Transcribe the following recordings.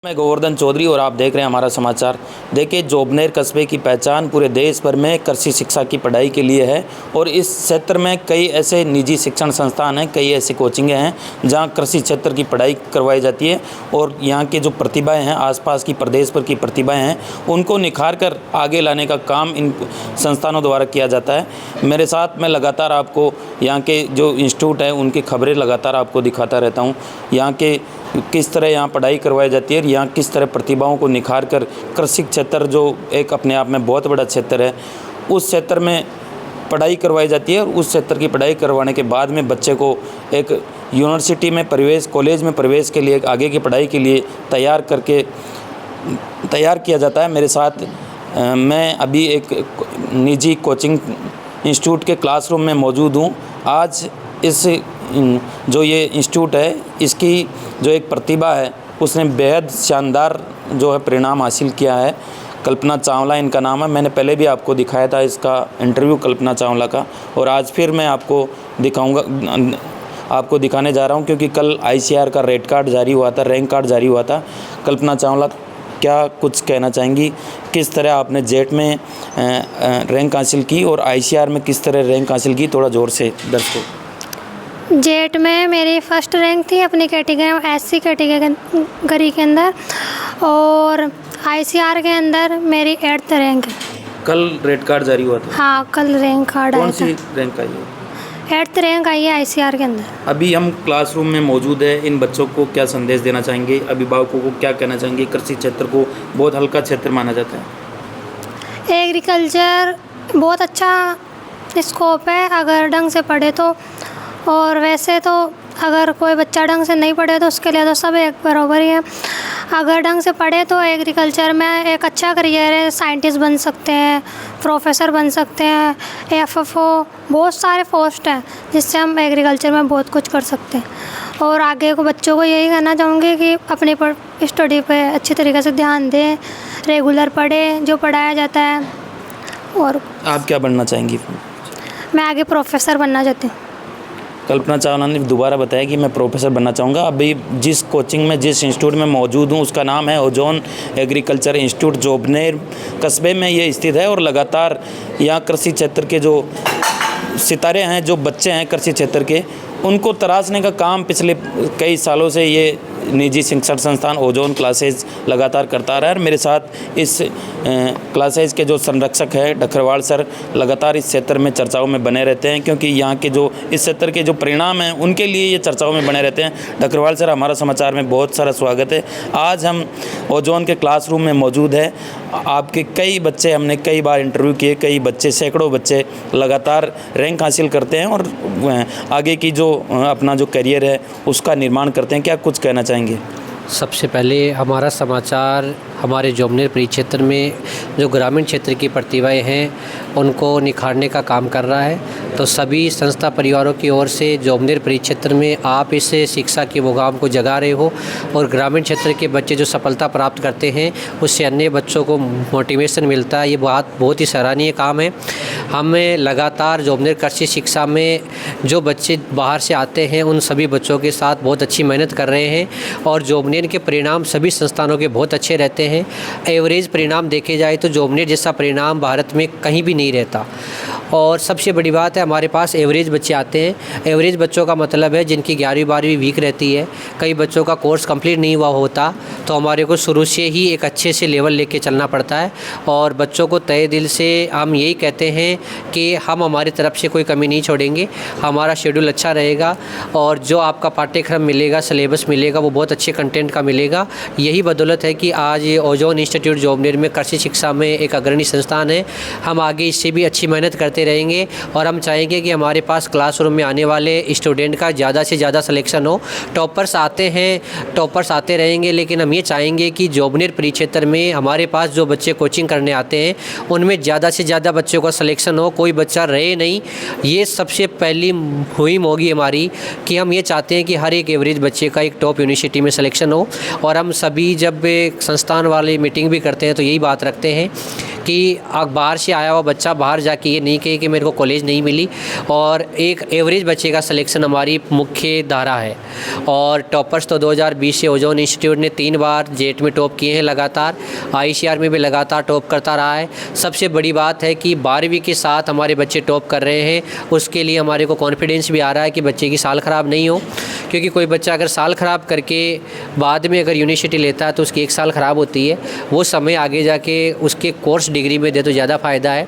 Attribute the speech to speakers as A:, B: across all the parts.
A: मैं गोवर्धन चौधरी और आप देख रहे हैं हमारा समाचार। देखिए, जोबनेर कस्बे की पहचान पूरे देश भर में कृषि शिक्षा की पढ़ाई के लिए है और इस क्षेत्र में कई ऐसे निजी शिक्षण संस्थान हैं, कई ऐसी कोचिंगें हैं जहां कृषि क्षेत्र की पढ़ाई करवाई जाती है और यहां के जो प्रतिभाएं हैं, आसपास की प्रदेश भर की प्रतिभाएं हैं, उनको निखार कर आगे लाने का काम इन संस्थानों द्वारा किया जाता है। मेरे साथ मैं लगातार आपको यहाँ के जो इंस्टीट्यूट है उनकी खबरें लगातार आपको दिखाता रहता हूँ। यहाँ के किस तरह यहाँ पढ़ाई करवाई जाती है, यहाँ किस तरह प्रतिभाओं को निखार कर कृषि क्षेत्र जो एक अपने आप में बहुत बड़ा क्षेत्र है, उस क्षेत्र में पढ़ाई करवाई जाती है और उस क्षेत्र की पढ़ाई करवाने के बाद में बच्चे को एक यूनिवर्सिटी में प्रवेश, कॉलेज में प्रवेश के लिए, आगे की पढ़ाई के लिए तैयार किया जाता है। मेरे साथ मैं अभी एक निजी कोचिंग इंस्टीट्यूट के क्लासरूम में मौजूद हूँ। आज इस जो ये इंस्टीट्यूट है, इसकी जो एक प्रतिभा है, उसने बेहद शानदार जो है परिणाम हासिल किया है। कल्पना चावला इनका नाम है। मैंने पहले भी आपको दिखाया था इसका इंटरव्यू कल्पना चावला का, और आज फिर मैं आपको दिखाने जा रहा हूँ क्योंकि कल ICAR का रेड कार्ड जारी हुआ था, रैंक कार्ड जारी हुआ था। कल्पना चावला, क्या कुछ कहना चाहेंगी? किस तरह आपने जेट में रैंक हासिल की और ICAR में किस तरह रैंक हासिल की? थोड़ा ज़ोर से दर्शकों।
B: जेट में मेरी फर्स्ट रैंक थी अपनी कैटेगरी, SC कैटेगरी के अंदर, और ICAR के अंदर मेरी 8th रैंक है।
A: कल रेड कार्ड जारी हुआ था?
B: हाँ, कल रैंक कार्ड आया था।
A: कौन सी रैंक आई है?
B: 8th रैंक आई है ICAR के अंदर।
A: अभी हम क्लासरूम में मौजूद है। इन बच्चों को क्या संदेश देना चाहेंगे? अभिभावकों को क्या कहना चाहेंगे? कृषि क्षेत्र को बहुत हल्का क्षेत्र माना जाता है।
B: एग्रीकल्चर बहुत अच्छा स्कोप है अगर ढंग से पढ़े तो, और वैसे तो अगर कोई बच्चा ढंग से नहीं पढ़े तो उसके लिए तो सब एक बराबर ही है। अगर ढंग से पढ़े तो एग्रीकल्चर में एक अच्छा करियर है, साइंटिस्ट बन सकते हैं, प्रोफेसर बन सकते हैं, FFO, बहुत सारे पोस्ट हैं जिससे हम एग्रीकल्चर में बहुत कुछ कर सकते हैं। और आगे को बच्चों को यही कहना चाहूँगी कि अपनी स्टडी पे अच्छी तरीके से ध्यान दें, रेगुलर पढ़ें जो पढ़ाया जाता है। और
A: आप क्या बनना चाहेंगी?
B: मैं आगे प्रोफेसर बनना चाहती हूँ।
A: कल्पना चावला ने दोबारा बताया कि मैं प्रोफेसर बनना चाहूँगा। अभी जिस कोचिंग में, जिस इंस्टीट्यूट में मौजूद हूँ, उसका नाम है ओजोन एग्रीकल्चर इंस्टीट्यूट, जोबनेर कस्बे में ये स्थित है। और लगातार यहाँ कृषि क्षेत्र के जो सितारे हैं, जो बच्चे हैं कृषि क्षेत्र के, उनको तराशने का काम पिछले कई सालों से ये निजी शिक्षण संस्थान ओजोन क्लासेज लगातार करता रहा है। मेरे साथ इस क्लासेज के जो संरक्षक है डकरवाल सर, लगातार इस क्षेत्र में चर्चाओं में बने रहते हैं क्योंकि यहाँ के जो इस क्षेत्र के जो परिणाम हैं उनके लिए ये चर्चाओं में बने रहते हैं। डकरवाल सर, हमारा समाचार में बहुत सारा स्वागत है। आज हम ओजोन के क्लासरूम में मौजूद है। आपके कई बच्चे, हमने कई बार इंटरव्यू किए, कई बच्चे, सैकड़ों बच्चे लगातार रैंक हासिल करते हैं और आगे की जो अपना जो करियर है उसका निर्माण करते हैं। क्या कुछ कहना चाहेंगे?
C: सबसे पहले हमारा समाचार हमारे जोबनेर परिक्षेत्र में जो ग्रामीण क्षेत्र की प्रतिभाएं हैं उनको निखारने का काम कर रहा है। तो सभी संस्था परिवारों की ओर से जोबनेर परिक्षेत्र में आप इस शिक्षा की मुकाम को जगा रहे हो और ग्रामीण क्षेत्र के बच्चे जो सफलता प्राप्त करते हैं उससे अन्य बच्चों को मोटिवेशन मिलता है। ये बहुत ही सराहनीय काम है। हम लगातार जोबनेर कृषि शिक्षा में जो बच्चे बाहर से आते हैं उन सभी बच्चों के साथ बहुत अच्छी मेहनत कर रहे हैं और जोबनेर के परिणाम सभी संस्थानों के बहुत अच्छे रहते हैं। एवरेज परिणाम देखे जाए तो जोबनेर जैसा परिणाम भारत में कहीं भी नहीं रहता। और सबसे बड़ी बात है, हमारे पास एवरेज बच्चे आते हैं। एवरेज बच्चों का मतलब है जिनकी 11वीं 12वीं वीक रहती है, कई बच्चों का कोर्स कंप्लीट नहीं हुआ होता, तो हमारे को शुरू से ही एक अच्छे से लेवल लेके चलना पड़ता है। और बच्चों को तहे दिल से हम यही कहते हैं कि हम हमारी तरफ से कोई कमी नहीं छोड़ेंगे, हमारा शेड्यूल अच्छा रहेगा और जो आपका पाठ्यक्रम मिलेगा, सिलेबस मिलेगा, वो बहुत अच्छे कंटेंट का मिलेगा। यही बदौलत है कि आज ओजोन इंस्टीट्यूट जोबनेर में कृषि शिक्षा में एक अग्रणी संस्थान है। हम आगे इससे भी अच्छी मेहनत करते रहेंगे और हम चाहेंगे कि हमारे पास क्लासरूम में आने वाले स्टूडेंट का ज़्यादा से ज़्यादा सिलेक्शन हो। टॉपर्स आते हैं, टॉपर्स आते रहेंगे, लेकिन हम ये चाहेंगे कि जोबनेर परिक्षेत्र में हमारे पास जो बच्चे कोचिंग करने आते हैं उनमें ज़्यादा से ज़्यादा बच्चों का सिलेक्शन हो, कोई बच्चा रहे नहीं। ये सबसे पहली मुहिम होगी हमारी कि हम ये चाहते हैं कि हर एक एवरेज बच्चे का एक टॉप यूनिवर्सिटी में सिलेक्शन हो। और हम सभी जब संस्थान वाले मीटिंग भी करते हैं तो यही बात रखते हैं कि बाहर से आया हुआ बच्चा बाहर जाके ये नहीं कहे कि मेरे को कॉलेज नहीं मिली। और एक एवरेज बच्चे का सिलेक्शन हमारी मुख्य धारा है। और टॉपर्स तो 2020 से ओजोन इंस्टीट्यूट ने 3 बार जेट में टॉप किए हैं लगातार, ICR में भी लगातार टॉप करता रहा है। सबसे बड़ी बात है कि 12वीं के साथ हमारे बच्चे टॉप कर रहे हैं, उसके लिए हमारे को कॉन्फिडेंस भी आ रहा है कि बच्चे की साल ख़राब नहीं हो। क्योंकि कोई बच्चा अगर साल ख़राब करके बाद में अगर यूनिवर्सिटी लेता है तो उसकी 1 साल ख़राब होती है, वो समय आगे जाके उसके कोर्स डिग्री में दे तो ज़्यादा फ़ायदा है।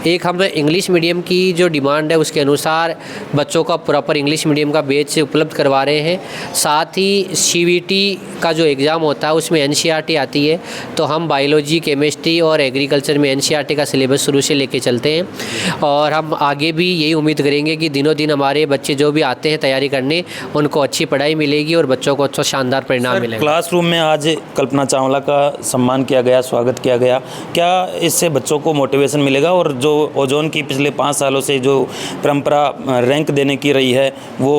C: एक हम इंग्लिश मीडियम की जो डिमांड है उसके अनुसार बच्चों का प्रॉपर इंग्लिश मीडियम का बैच उपलब्ध करवा रहे हैं। साथ ही CBT का जो एग्ज़ाम होता है उसमें NCERT आती है, तो हम बायोलॉजी, केमिस्ट्री और एग्रीकल्चर में NCERT का सिलेबस शुरू से लेके चलते हैं। और हम आगे भी यही उम्मीद करेंगे कि दिनों दिन हमारे बच्चे जो भी आते हैं तैयारी करने, उनको अच्छी पढ़ाई मिलेगी और बच्चों को अच्छा शानदार परिणाम मिलेगा।
A: क्लासरूम में आज कल्पना चावला का सम्मान किया गया, स्वागत किया गया, क्या इससे बच्चों को मोटिवेशन मिलेगा? और जो ओजोन की पिछले 5 सालों से जो परंपरा रैंक देने की रही है वो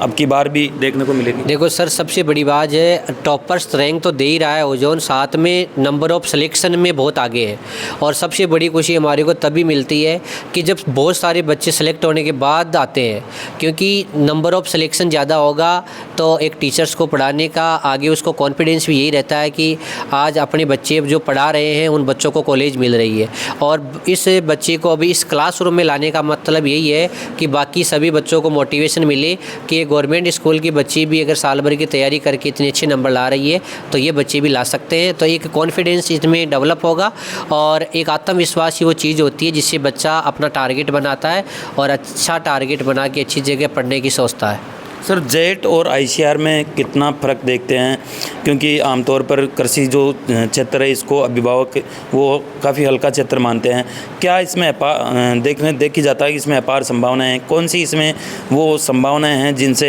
A: अब की बार भी देखने को मिलेगी?
C: देखो सर, सबसे बड़ी बात है टॉपर्स रैंक तो दे ही रहा है ओजोन, साथ में नंबर ऑफ़ सिलेक्शन में बहुत आगे है। और सबसे बड़ी खुशी हमारे को तभी मिलती है कि जब बहुत सारे बच्चे सेलेक्ट होने के बाद आते हैं, क्योंकि नंबर ऑफ़ सिलेक्शन ज़्यादा होगा तो एक टीचर्स को पढ़ाने का आगे उसको कॉन्फिडेंस भी यही रहता है कि आज अपने बच्चे जो पढ़ा रहे हैं उन बच्चों को कॉलेज मिल रही है। और इस बच्चे को अभी इस क्लासरूम में लाने का मतलब यही है कि बाकी सभी बच्चों को मोटिवेशन मिले कि गवर्नमेंट स्कूल की बच्ची भी अगर साल भर की तैयारी करके इतने अच्छे नंबर ला रही है तो ये बच्चे भी ला सकते हैं। तो एक कॉन्फिडेंस इसमें डेवलप होगा और एक आत्मविश्वास ही वो चीज़ होती है जिससे बच्चा अपना टारगेट बनाता है और अच्छा टारगेट बना के अच्छी जगह पढ़ने की सोचता है।
A: सर, जेट और ICR में कितना फ़र्क देखते हैं? क्योंकि आमतौर पर कृषि जो क्षेत्र है इसको अभिभावक वो काफ़ी हल्का क्षेत्र मानते हैं। क्या इसमें देखी जाता है कि इसमें अपार संभावनाएं हैं? कौन सी इसमें वो संभावनाएं हैं जिनसे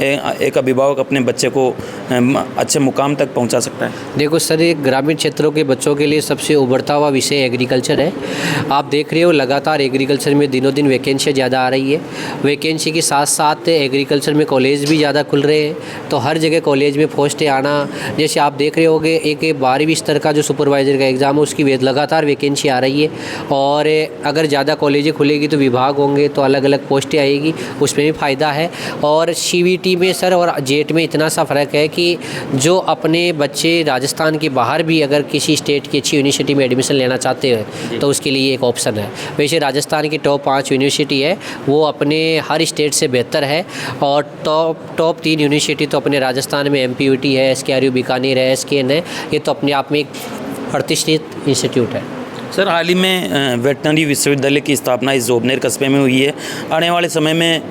A: एक अभिभावक अपने बच्चे को अच्छे मुकाम तक पहुंचा सकता है?
C: देखो सर, एक ग्रामीण क्षेत्रों के बच्चों के लिए सबसे उभरता हुआ विषय एग्रीकल्चर है। आप देख रहे हो लगातार एग्रीकल्चर में दिनों दिन वैकेंसियाँ ज़्यादा आ रही है। वैकेंसी के साथ साथ एग्रीकल्चर में कॉलेज भी ज़्यादा खुल रहे हैं, तो हर जगह कॉलेज में पोस्टें आना, जैसे आप देख रहे होगे एक 12वीं स्तर का जो सुपरवाइज़र का एग्ज़ाम है उसकी लगातार वैकेंसी आ रही है। और अगर ज़्यादा कॉलेजें खुलेगी तो विभाग होंगे तो अलग अलग पोस्टें आएगी, उसमें भी फ़ायदा है। और CBT में सर और जेट में इतना सा फ़र्क है कि जो अपने बच्चे राजस्थान के बाहर भी अगर किसी स्टेट की अच्छी यूनिवर्सिटी में एडमिशन लेना चाहते हैं तो उसके लिए एक ऑप्शन है। वैसे राजस्थान की टॉप 5 यूनिवर्सिटी है, वो अपने हर स्टेट से बेहतर है। और टॉप 3 यूनिवर्सिटी तो अपने राजस्थान में MPUT है, SKRU बीकानेर है, SKN है, ये तो अपने आप में एक प्रतिष्ठित इंस्टीट्यूट है।
A: सर, हाल ही में वेटनरी विश्वविद्यालय की स्थापना इस जोबनेर कस्बे में हुई है। आने वाले समय में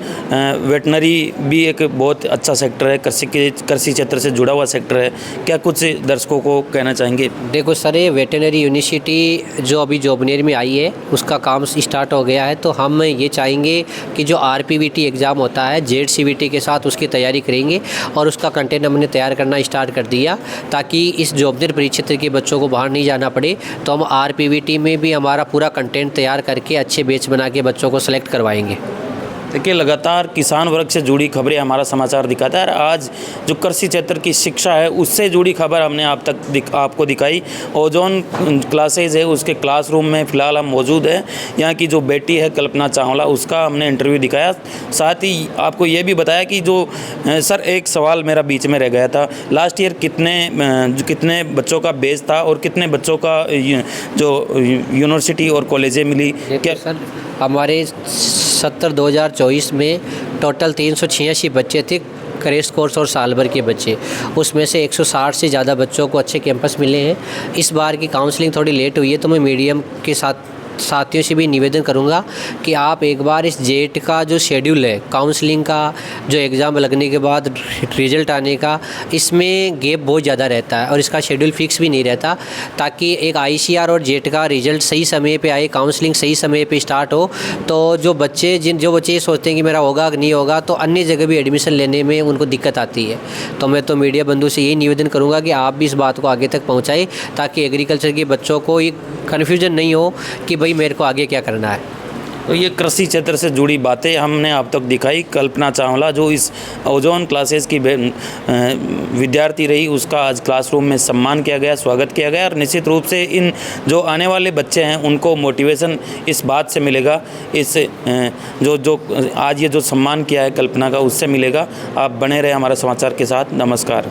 A: वेटनरी भी एक बहुत अच्छा सेक्टर है, कृषि क्षेत्र से जुड़ा हुआ सेक्टर है। क्या कुछ दर्शकों को कहना चाहेंगे? देखो
C: सर, ये वेटनरी यूनिवर्सिटी जो अभी जोबनेर में आई है उसका काम स्टार्ट हो गया है, तो हम ये चाहेंगे कि जो RPVT एग्ज़ाम होता है जेट CBT के साथ उसकी तैयारी करेंगे और उसका कंटेंट हमने तैयार करना स्टार्ट कर दिया ताकि इस जोबनेर परिक्षेत्र के बच्चों को बाहर नहीं जाना पड़े। तो हम RPVT में भी हमारा पूरा कंटेंट तैयार करके अच्छे बैच बना के बच्चों को सेलेक्ट करवाएंगे।
A: देखिए, लगातार किसान वर्ग से जुड़ी खबरें हमारा समाचार दिखाता है। आज जो कृषि क्षेत्र की शिक्षा है उससे जुड़ी खबर हमने आपको दिखाई। ओजोन क्लासेज है उसके क्लासरूम में फ़िलहाल हम मौजूद हैं। यहाँ की जो बेटी है कल्पना चावला, उसका हमने इंटरव्यू दिखाया। साथ ही आपको ये भी बताया कि जो सर, एक सवाल मेरा बीच में रह गया था, लास्ट ईयर कितने बच्चों का बेच था और कितने बच्चों का जो यूनिवर्सिटी और कॉलेजें मिली?
C: क्या सर, हमारे 2024 में टोटल 386 बच्चे थे, क्रैश कोर्स और साल भर के बच्चे। उसमें से 160 से ज़्यादा बच्चों को अच्छे कैंपस मिले हैं। इस बार की काउंसलिंग थोड़ी लेट हुई है, तो मैं मीडियम के साथियों से भी निवेदन करूंगा कि आप एक बार इस जेट का जो शेड्यूल है काउंसलिंग का, जो एग्ज़ाम लगने के बाद रिज़ल्ट आने का, इसमें गैप बहुत ज़्यादा रहता है और इसका शेड्यूल फिक्स भी नहीं रहता, ताकि एक ICR और जेट का रिज़ल्ट सही समय पे आए, काउंसलिंग सही समय पे स्टार्ट हो, तो जो बच्चे ये सोचते हैं कि मेरा होगा कि नहीं होगा, तो अन्य जगह भी एडमिशन लेने में उनको दिक्कत आती है। तो मैं तो मीडिया बंधु से यही निवेदन करूँगा कि आप भी इस बात को आगे तक पहुँचाएँ ताकि एग्रीकल्चर के बच्चों को ये कन्फ्यूजन नहीं हो कि भाई मेरे को आगे क्या करना है।
A: तो ये कृषि क्षेत्र से जुड़ी बातें हमने अब तक दिखाई। कल्पना चावला जो इस ओजोन क्लासेस की विद्यार्थी रही, उसका आज क्लासरूम में सम्मान किया गया, स्वागत किया गया। और निश्चित रूप से इन जो आने वाले बच्चे हैं उनको मोटिवेशन इस बात से मिलेगा, इस जो आज ये जो सम्मान किया है कल्पना का, उससे मिलेगा। आप बने रहे हमारे समाचार के साथ। नमस्कार।